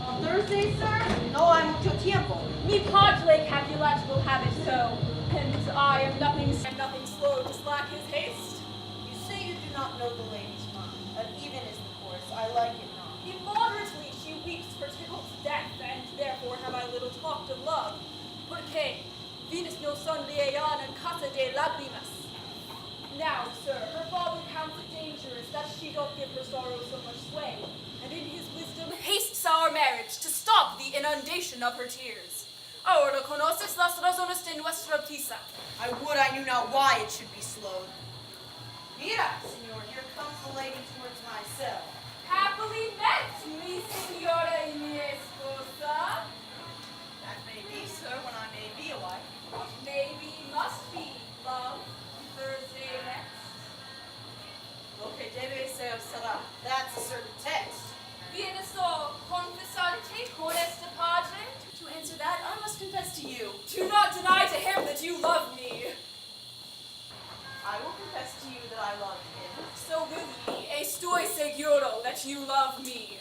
On Thursday, sir? No hay mucho tiempo. Mi padre Capulet will have it so, and I am nothing slow to slack his haste. You say you do not know the lady's mind. Even is the course. I like it not. Immoderately she weeps for Tybalt's death, and therefore have I little talked of love. Porque Venus no son leon en casa de lágrimas. Now, sir, her father counts it dangerous that she doth give her sorrow so much sway, and in his wisdom hastes our marriage to stop the inundation of her tears. Ahora conoces las razones de nuestra prisa. I would I knew not why it should be slowed. Mira, senor, here comes the lady towards my cell. Happily met, mi señora y mi esposa. That may be, sir, when I may be a wife. What may be must be, love. Thursday next. Lo que debe ser será. That's a certain text. ¿Vienes a confesarte con este padre? To answer that, I must confess to you. Do not deny to him that you love me. I will confess to you that I love him. So will ye. Estoy seguro that you love me.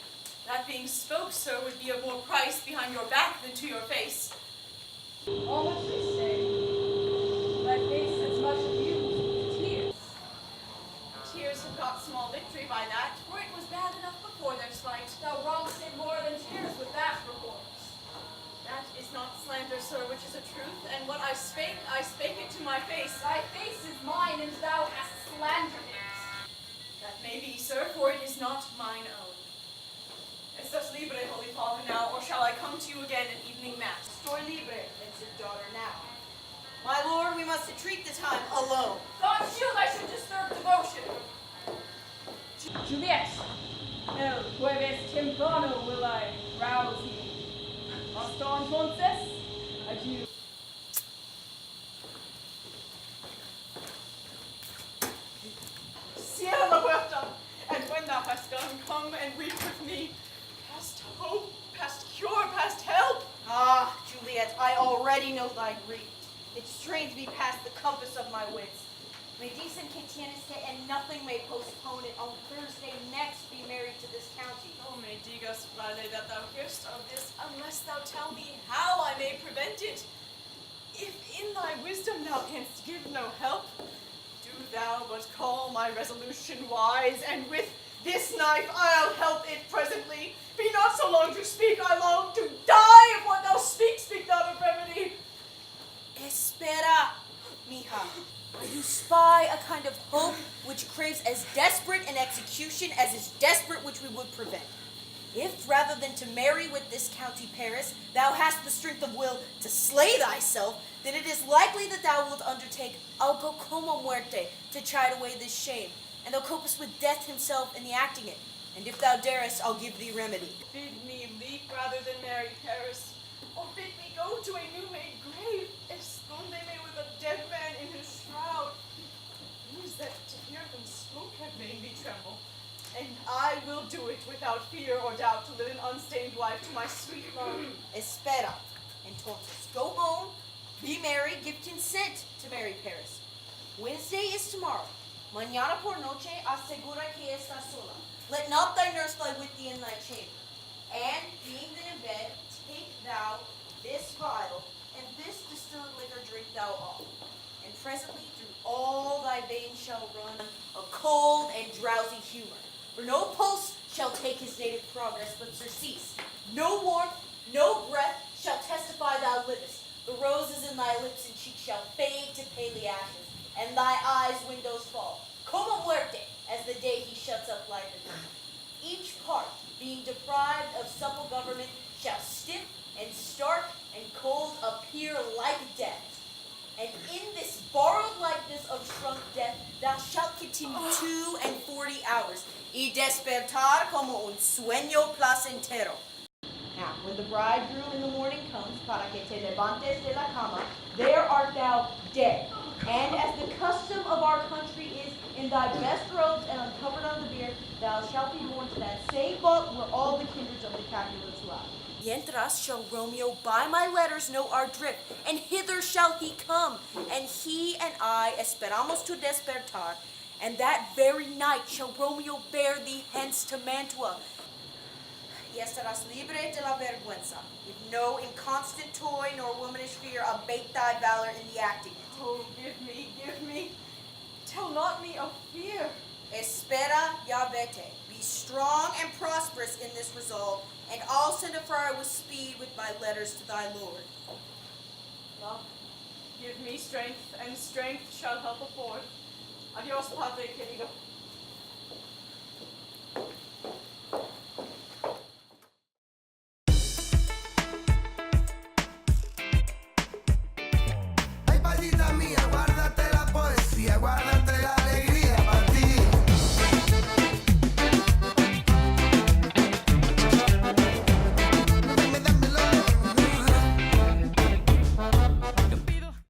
That being spoke, sir, would be of more price behind your back than to your face. All much they say. Thy face as much abused with tears. Tears have got small victory by that, for it was bad enough before their slight. Thou wrongest it more than tears with that report. That is not slander, sir, which is a truth, and what I spake it to my face. Thy face is mine, and thou hast slandered it. That may be, sir, for it is not mine own. Estás libre, Holy Father, now, or shall I come to you again at evening mass? Estoy libre, answered daughter, now. My lord, we must entreat the time alone. Thought you I should disturb devotion. Juliet, el jueves temprano will I rouse you. Hasta entonces, adieu. Cierra la puerta, and when thou hast done, come and weep with me. Past hope, past cure, past help. Ah, Juliet, I already know thy grief. It strains me past the compass of my wits. Me dicen que tienes que, and nothing may postpone it. On Thursday next be married to this county. Oh, me digas, Vale, that thou hearest of this, unless thou tell me how I may prevent it. If in thy wisdom thou canst give no help, do thou but call my resolution wise, and with this knife I'll help it presently. Be not so long to speak, I long to die. If what thou speak not of remedy. Espera, mija. You spy a kind of hope which craves as desperate an execution as is desperate which we would prevent. If, rather than to marry with this county Paris, thou hast the strength of will to slay thyself, then it is likely that thou wilt undertake algo como muerte to chide away this shame, and thou copest with death himself in the acting it. And if thou darest, I'll give thee remedy. Bid me leap rather than marry Paris, or bid me go to a new-made grave, escondeme with a dead man in his shroud. News that to hear them spoke had made me tremble. And I will do it without fear or doubt to live an unstained wife to my sweet love. Espera. Entonces, go home, be married, give consent to marry Paris. Wednesday is tomorrow. Mañana por noche asegura que estás sola. Let not thy nurse lie with thee in thy chamber. And, being then in bed, take thou this vial, and this distilled liquor drink thou all. And presently through all thy veins shall run a cold and drowsy humor. For no pulse shall take his native progress, but surcease. No warmth, no breath shall testify thou livest. The roses in thy lips and cheeks shall fade to paly ashes, and thy eyes' windows fall. Como muerte, as the day he shuts up life in her. Each part, being deprived of supple government, shall stiff and stark and cold appear like death. And in this borrowed likeness of shrunk death, thou shalt continue 42 hours, y despertar como un sueño placentero. Now, when the bridegroom in the morning comes, para que te levantes de la cama, there art thou dead. And as the custom of our country is, in thy best robes and uncovered on the bier, thou shalt be borne to that same vault where all the kindreds of the Capulets lie. Mientras shall Romeo by my letters know our drift, and hither shall he come, and he and I esperamos to despertar, and that very night shall Romeo bear thee hence to Mantua, y estarás libre de la vergüenza. With no inconstant toy nor womanish fear abate thy valor in the acting it. Oh, give me. Tell not me of fear. Espera ya vete. Be strong and prosperous in this resolve, and I'll send a friar with speed with my letters to thy lord. Love, give me strength, and strength shall help afford. Adios, Padre querido.